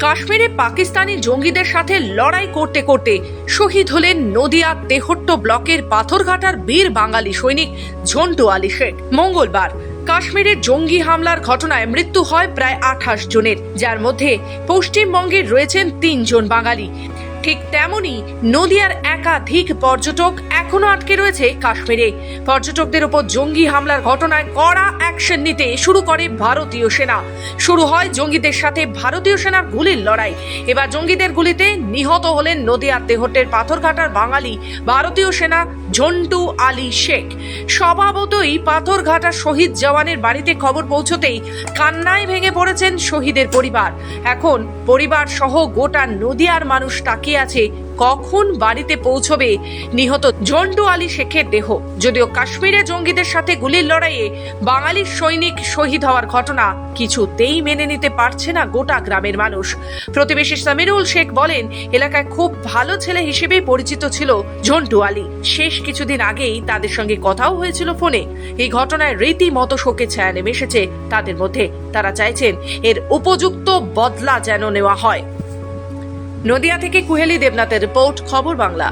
কাশ্মীরে পাকিস্তানি জঙ্গিদের সাথে লড়াই করতে করতে শহীদ হলেন নদিয়া তেহট্ট ব্লকের পাথরঘাটার বীর বাঙালি সৈনিক ঝন্টু আলী শেখ। মঙ্গলবার কাশ্মীরে জঙ্গি হামলার ঘটনায় মৃত্যু হয় প্রায় 28 জনের, যার মধ্যে পশ্চিমবঙ্গের রয়েছেন 3 জন বাঙালি। ঠিক তেমনি নদিয়ার একাধিক পর্যটক এখনো আটকে রয়েছে কাশ্মীরে। পর্যটকদের উপর জঙ্গি হামলার ঘটনায় কড়া অ্যাকশন নিতে শুরু করে ভারতীয় সেনা। শুরু হয় জঙ্গিদের সাথে ভারতীয় সেনার গুলির লড়াই। এবার জঙ্গিদের গুলিতে নিহত হলেন নদিয়ার তেহট্টের পাথরঘাটার বাঙালি ভারতীয় সেনা ঝন্টু আলী শেখ। স্বভাবতই পাথরঘাটার শহীদ জওয়ানের বাড়িতে খবর পৌঁছতেই কান্নায় ভেঙে পড়েছেন শহীদের পরিবার। এখন পরিবার সহ গোটা নদিয়ার মানুষ তাকিয়ে আছে কখন বাড়িতে পৌঁছবে নিহত ঝন্টু আলী শেখের দেহ। যদিও কাশ্মীরে জঙ্গিদের সাথে গুলির লড়াইয়ে বাঙালি সৈনিক শহীদ হওয়ার ঘটনা কিছুতেই মেনে নিতে পারছে না গোটা গ্রামের মানুষ। প্রতিবেশী সামিরুল শেখ বলেন, এলাকায় খুব ভালো ছেলে হিসেবেই পরিচিত ছিল ঝন্টু আলী। শেষ কিছুদিন আগেই তাদের সঙ্গে কথাও হয়েছিল ফোনে। এই ঘটনায় রীতিমতো শোকের ছায়া নেমে এসেছে তাদের মধ্যে। তারা চাইছেন এর উপযুক্ত বদলা যেন নেওয়া হয়। নদিয়া থেকে কুহেলি দেবনাথের রিপোর্ট, খবর বাংলা।